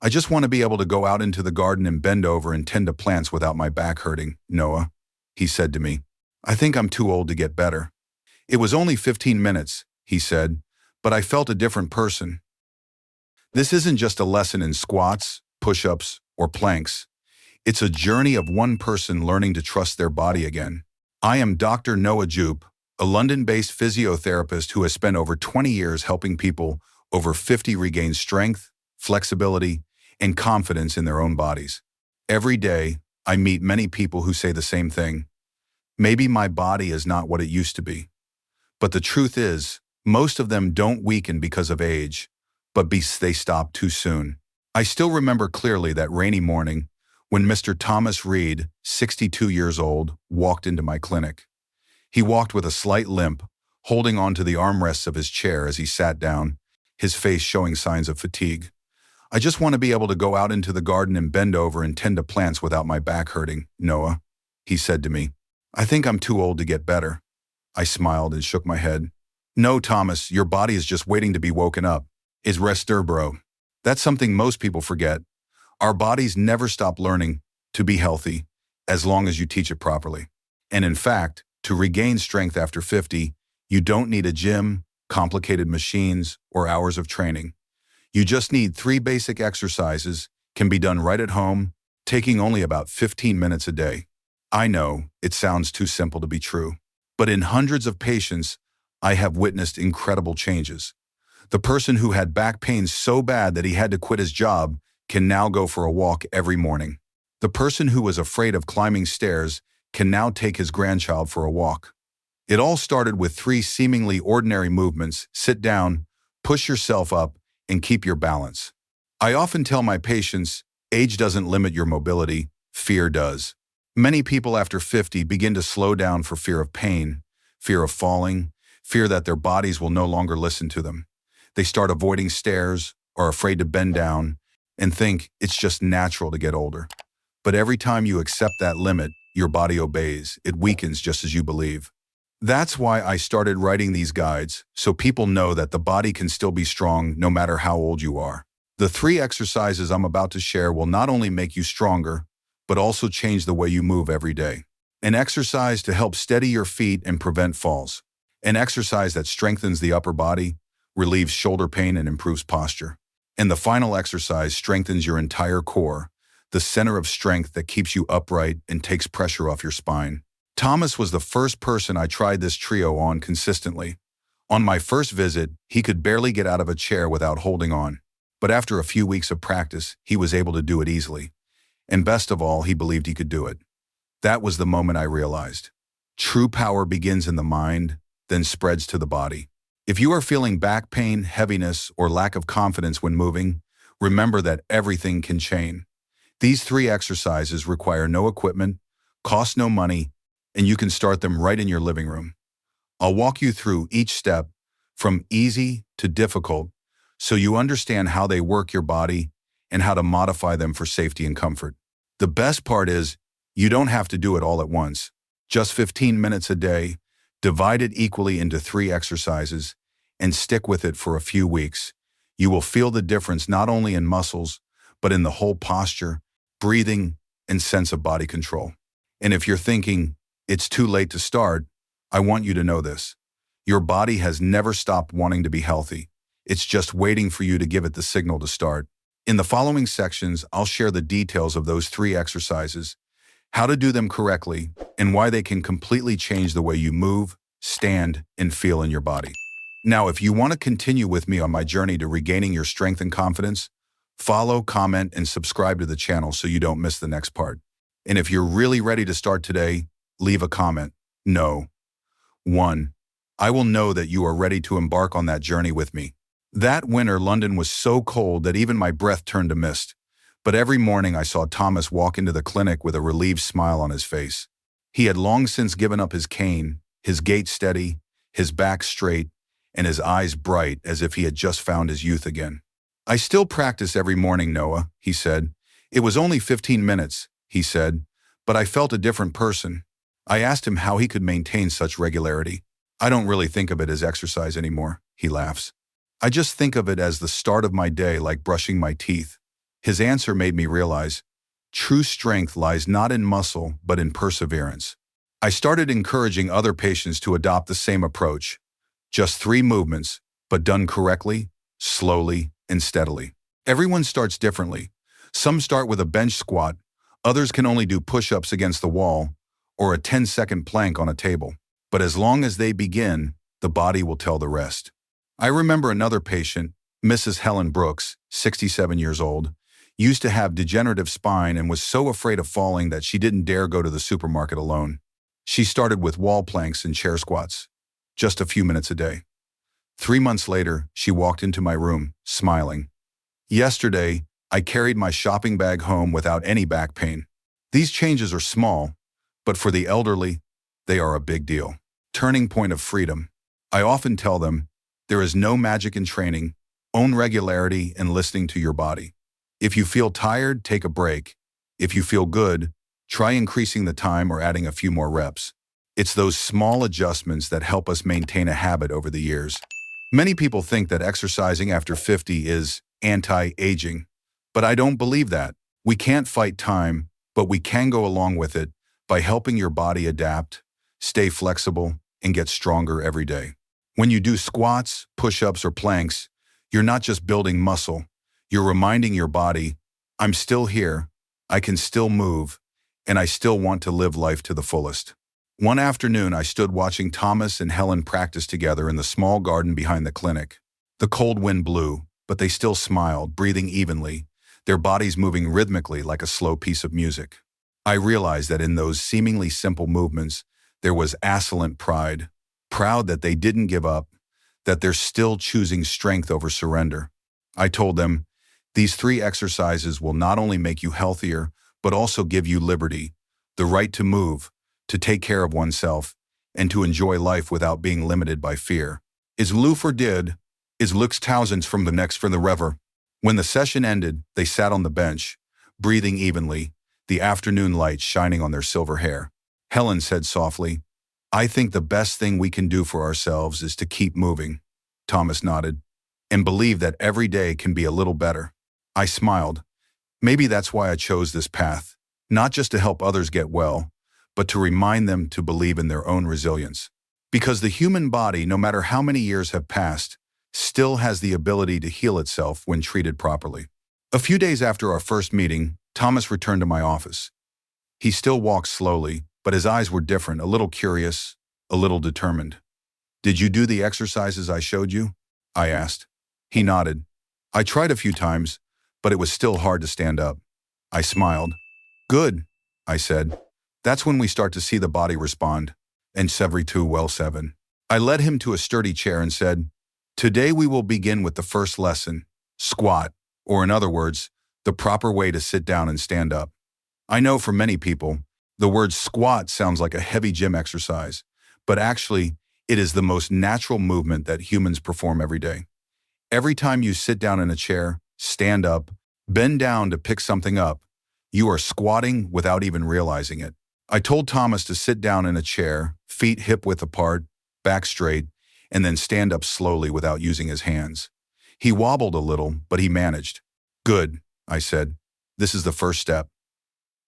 I just want to be able to go out into the garden and bend over and tend to plants without my back hurting, Noah, he said to me. I think I'm too old to get better. It was only 15 minutes, he said, but I felt a different person. This isn't just a lesson in squats, push-ups, or planks. It's a journey of one person learning to trust their body again. I am Dr. Noah Jupe, a London-based physiotherapist who has spent over 20 years helping people over 50 regain strength, flexibility, and confidence in their own bodies. Every day, I meet many people who say the same thing. Maybe my body is not what it used to be. But the truth is, most of them don't weaken because of age, but they stop too soon. I still remember clearly that rainy morning when Mr. Thomas Reed, 62 years old, walked into my clinic. He walked with a slight limp, holding onto the armrests of his chair as he sat down, his face showing signs of fatigue. I just want to be able to go out into the garden and bend over and tend to plants without my back hurting, Noah, he said to me. I think I'm too old to get better. I smiled and shook my head. No, Thomas, your body is just waiting to be woken up. It's rester, bro. That's something most people forget. Our bodies never stop learning to be healthy as long as you teach it properly. And in fact, to regain strength after 50, you don't need a gym, complicated machines, or hours of training. You just need 3 basic exercises, can be done right at home, taking only about 15 minutes a day. I know, it sounds too simple to be true. But in hundreds of patients, I have witnessed incredible changes. The person who had back pain so bad that he had to quit his job can now go for a walk every morning. The person who was afraid of climbing stairs can now take his grandchild for a walk. It all started with 3 seemingly ordinary movements: sit down, push yourself up, and keep your balance. I often tell my patients, age doesn't limit your mobility, fear does. Many people after 50 begin to slow down for fear of pain, fear of falling, fear that their bodies will no longer listen to them. They start avoiding stairs, are afraid to bend down, and think it's just natural to get older. But every time you accept that limit, your body obeys. It weakens just as you believe. That's why I started writing these guides, so people know that the body can still be strong no matter how old you are. The 3 exercises I'm about to share will not only make you stronger, but also change the way you move every day. An exercise to help steady your feet and prevent falls. An exercise that strengthens the upper body, relieves shoulder pain, and improves posture. And the final exercise strengthens your entire core, the center of strength that keeps you upright and takes pressure off your spine. Thomas was the first person I tried this trio on consistently. On my first visit, he could barely get out of a chair without holding on. But after a few weeks of practice, he was able to do it easily. And best of all, he believed he could do it. That was the moment I realized. True power begins in the mind, then spreads to the body. If you are feeling back pain, heaviness, or lack of confidence when moving, remember that everything can change. These 3 exercises require no equipment, cost no money, and you can start them right in your living room. I'll walk you through each step, from easy to difficult, so you understand how they work your body and how to modify them for safety and comfort. The best part is, you don't have to do it all at once. Just 15 minutes a day, divide it equally into 3 exercises, and stick with it for a few weeks. You will feel the difference not only in muscles, but in the whole posture, breathing, and sense of body control. And if you're thinking, it's too late to start, I want you to know this. Your body has never stopped wanting to be healthy. It's just waiting for you to give it the signal to start. In the following sections, I'll share the details of those 3 exercises, how to do them correctly, and why they can completely change the way you move, stand, and feel in your body. Now, if you want to continue with me on my journey to regaining your strength and confidence, follow, comment, and subscribe to the channel so you don't miss the next part. And if you're really ready to start today, leave a comment. No. 1. I will know that you are ready to embark on that journey with me. That winter, London was so cold that even my breath turned to mist. But every morning I saw Thomas walk into the clinic with a relieved smile on his face. He had long since given up his cane, his gait steady, his back straight, and his eyes bright as if he had just found his youth again. I still practice every morning, Noah, he said. It was only 15 minutes, he said, but I felt a different person. I asked him how he could maintain such regularity. I don't really think of it as exercise anymore, he laughs. I just think of it as the start of my day, like brushing my teeth. His answer made me realize true strength lies not in muscle, but in perseverance. I started encouraging other patients to adopt the same approach. Just 3 movements, but done correctly, slowly, and steadily. Everyone starts differently. Some start with a bench squat, others can only do push-ups against the wall, or a 10-second plank on a table. But as long as they begin, the body will tell the rest. I remember another patient, Mrs. Helen Brooks, 67 years old, used to have degenerative spine and was so afraid of falling that she didn't dare go to the supermarket alone. She started with wall planks and chair squats, just a few minutes a day. 3 months later, she walked into my room, smiling. Yesterday, I carried my shopping bag home without any back pain. These changes are small, but for the elderly, they are a big deal. Turning point of freedom. I often tell them, there is no magic in training, own regularity and listening to your body. If you feel tired, take a break. If you feel good, try increasing the time or adding a few more reps. It's those small adjustments that help us maintain a habit over the years. Many people think that exercising after 50 is anti-aging, but I don't believe that. We can't fight time, but we can go along with it by helping your body adapt, stay flexible, and get stronger every day. When you do squats, push-ups, or planks, you're not just building muscle, you're reminding your body, I'm still here, I can still move, and I still want to live life to the fullest. One afternoon, I stood watching Thomas and Helen practice together in the small garden behind the clinic. The cold wind blew, but they still smiled, breathing evenly, their bodies moving rhythmically like a slow piece of music. I realized that in those seemingly simple movements, there was ascendant pride, proud that they didn't give up, that they're still choosing strength over surrender. I told them, these 3 exercises will not only make you healthier, but also give you liberty, the right to move, to take care of oneself, and to enjoy life without being limited by fear. Is Lufer did, is Lux thousands from the next for the rever. When the session ended, they sat on the bench, breathing evenly, the afternoon light shining on their silver hair. Helen said softly, I think the best thing we can do for ourselves is to keep moving. Thomas nodded, and believe that every day can be a little better. I smiled. Maybe that's why I chose this path, not just to help others get well, but to remind them to believe in their own resilience. Because the human body, no matter how many years have passed, still has the ability to heal itself when treated properly. A few days after our first meeting, Thomas returned to my office. He still walked slowly, but his eyes were different, a little curious, a little determined. Did you do the exercises I showed you? I asked. He nodded. I tried a few times, but it was still hard to stand up. I smiled. Good, I said. That's when we start to see the body respond. And every 2 well 7. I led him to a sturdy chair and said, today we will begin with the first lesson, squat, or in other words, the proper way to sit down and stand up. I know for many people, the word squat sounds like a heavy gym exercise, but actually, it is the most natural movement that humans perform every day. Every time you sit down in a chair, stand up, bend down to pick something up, you are squatting without even realizing it. I told Thomas to sit down in a chair, feet hip-width apart, back straight, and then stand up slowly without using his hands. He wobbled a little, but he managed. Good, I said. This is the first step.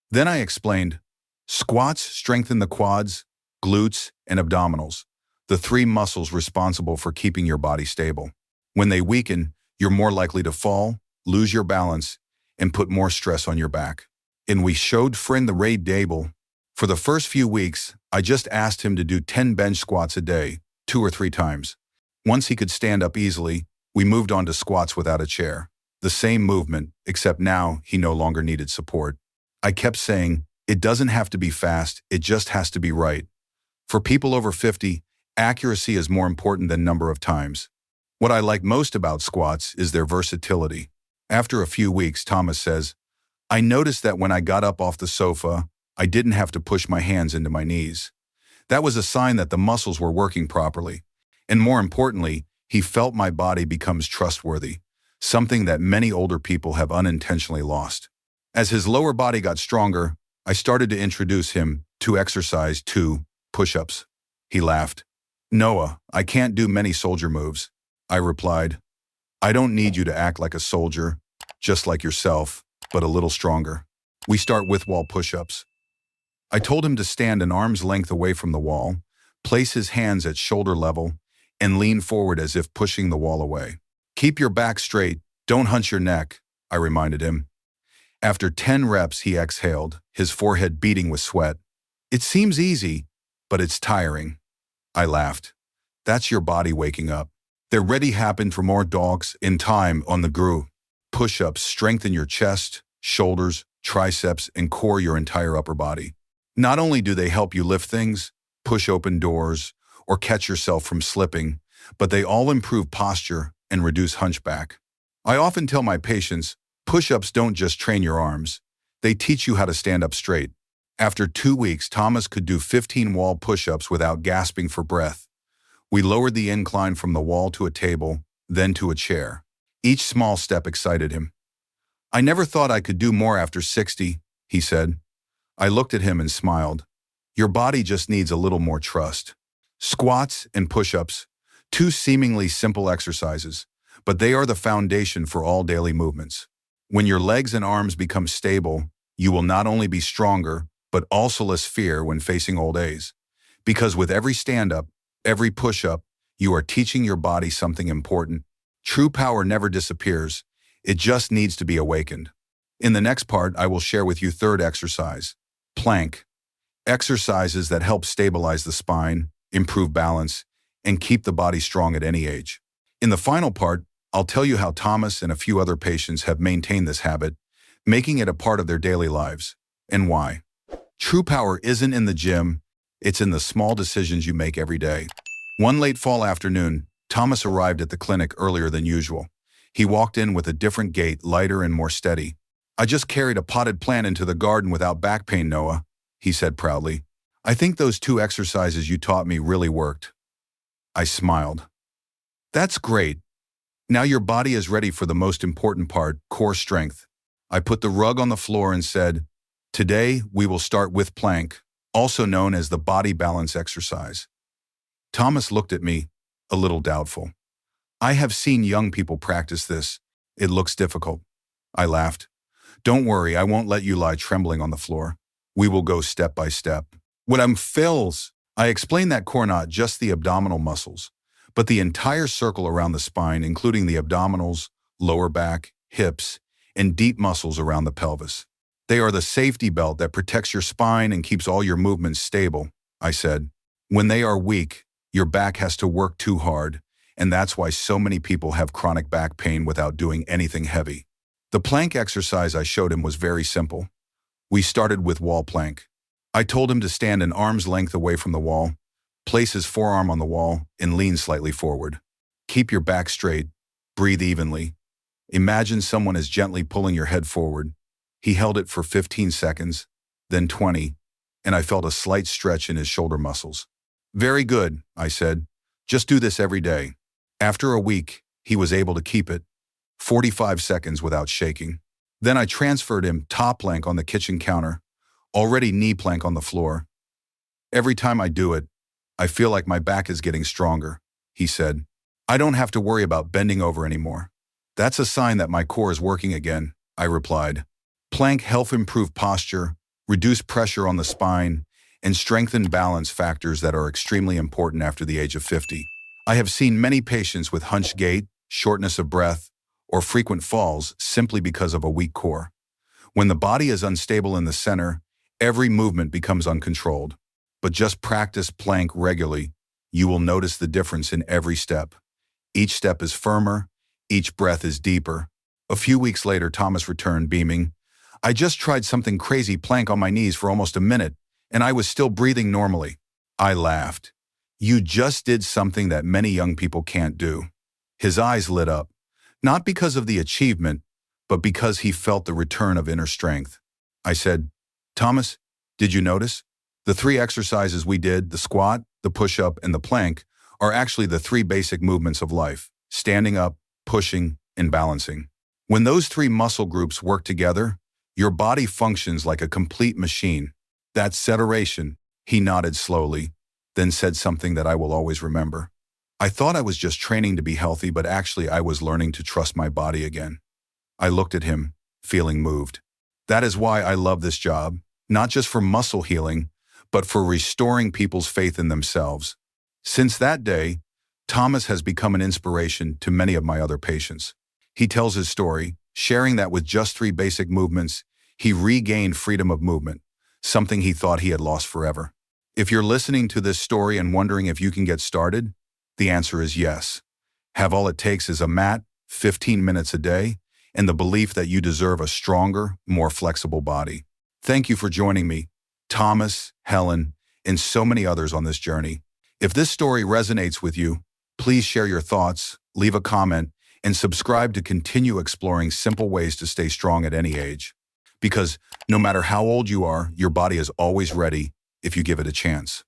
Then I explained, squats strengthen the quads, glutes, and abdominals, the 3 muscles responsible for keeping your body stable. When they weaken, you're more likely to fall, lose your balance, and put more stress on your back. And we showed friend the raid table. For the first few weeks, I just asked him to do 10 bench squats a day, 2 or 3 times. Once he could stand up easily, we moved on to squats without a chair. The same movement, except now he no longer needed support. I kept saying, it doesn't have to be fast, it just has to be right. For people over 50, accuracy is more important than number of times. What I like most about squats is their versatility. After a few weeks, Thomas says, I noticed that when I got up off the sofa, I didn't have to push my hands into my knees. That was a sign that the muscles were working properly. And more importantly, he felt my body becomes trustworthy, something that many older people have unintentionally lost. As his lower body got stronger, I started to introduce him to exercise 2 push-ups. He laughed. Noah, I can't do many soldier moves. I replied, I don't need you to act like a soldier, just like yourself, but a little stronger. We start with wall push-ups. I told him to stand an arm's length away from the wall, place his hands at shoulder level, and lean forward as if pushing the wall away. Keep your back straight, don't hunch your neck, I reminded him. After 10 reps, he exhaled, his forehead beating with sweat. It seems easy, but it's tiring. I laughed. That's your body waking up. They're ready happen for more dogs in time on the groove. Push-ups strengthen your chest, shoulders, triceps, and core, your entire upper body. Not only do they help you lift things, push open doors, or catch yourself from slipping, but they all improve posture and reduce hunchback. I often tell my patients, push-ups don't just train your arms, they teach you how to stand up straight. After 2 weeks, Thomas could do 15 wall push-ups without gasping for breath. We lowered the incline from the wall to a table, then to a chair. Each small step excited him. I never thought I could do more after 60, he said. I looked at him and smiled. Your body just needs a little more trust. Squats and push-ups, two seemingly simple exercises, but they are the foundation for all daily movements. When your legs and arms become stable, you will not only be stronger, but also less fear when facing old age. Because with every stand-up, every push-up, you are teaching your body something important. True power never disappears. It just needs to be awakened. In the next part, I will share with you third exercise, plank. Exercises that help stabilize the spine, improve balance, and keep the body strong at any age. In the final part, I'll tell you how Thomas and a few other patients have maintained this habit, making it a part of their daily lives, and why. True power isn't in the gym, it's in the small decisions you make every day. One late fall afternoon, Thomas arrived at the clinic earlier than usual. He walked in with a different gait, lighter and more steady. I just carried a potted plant into the garden without back pain, Noah, he said proudly. I think those 2 exercises you taught me really worked. I smiled. That's great. Now your body is ready for the most important part, core strength. I put the rug on the floor and said, today we will start with plank, also known as the body balance exercise. Thomas looked at me, a little doubtful. I have seen young people practice this. It looks difficult. I laughed. Don't worry, I won't let you lie trembling on the floor. We will go step by step. When I'm fills, I explain that core, not just the abdominal muscles, but the entire circle around the spine, including the abdominals, lower back, hips, and deep muscles around the pelvis. They are the safety belt that protects your spine and keeps all your movements stable, I said. When they are weak, your back has to work too hard, and that's why so many people have chronic back pain without doing anything heavy. The plank exercise I showed him was very simple. We started with wall plank. I told him to stand an arm's length away from the wall, place his forearm on the wall, and lean slightly forward. Keep your back straight, breathe evenly. Imagine someone is gently pulling your head forward. He held it for 15 seconds, then 20, and I felt a slight stretch in his shoulder muscles. Very good, I said. Just do this every day. After a week, he was able to keep it, 45 seconds without shaking. Then I transferred him top plank on the kitchen counter, already knee plank on the floor. Every time I do it, I feel like my back is getting stronger, he said. I don't have to worry about bending over anymore. That's a sign that my core is working again, I replied. Plank helps improve posture, reduce pressure on the spine, and strengthen balance factors that are extremely important after the age of 50. I have seen many patients with hunched gait, shortness of breath, or frequent falls simply because of a weak core. When the body is unstable in the center, every movement becomes uncontrolled. But just practice plank regularly, you will notice the difference in every step. Each step is firmer, each breath is deeper. A few weeks later, Thomas returned, beaming. I just tried something crazy, plank on my knees for almost a minute, and I was still breathing normally. I laughed. You just did something that many young people can't do. His eyes lit up, not because of the achievement, but because he felt the return of inner strength. I said, Thomas, did you notice? The 3 exercises we did, the squat, the push-up, and the plank, are actually the 3 basic movements of life: standing up, pushing, and balancing. When those 3 muscle groups work together, your body functions like a complete machine. That's sedation. He nodded slowly, then said something that I will always remember. I thought I was just training to be healthy, but actually I was learning to trust my body again. I looked at him, feeling moved. That is why I love this job, not just for muscle healing, but for restoring people's faith in themselves. Since that day, Thomas has become an inspiration to many of my other patients. He tells his story, sharing that with just 3 basic movements, he regained freedom of movement, something he thought he had lost forever. If you're listening to this story and wondering if you can get started, the answer is yes. Have all it takes is a mat, 15 minutes a day, and the belief that you deserve a stronger, more flexible body. Thank you for joining me, Thomas, Helen, and so many others on this journey. If this story resonates with you, please share your thoughts, leave a comment, and subscribe to continue exploring simple ways to stay strong at any age. Because no matter how old you are, your body is always ready if you give it a chance.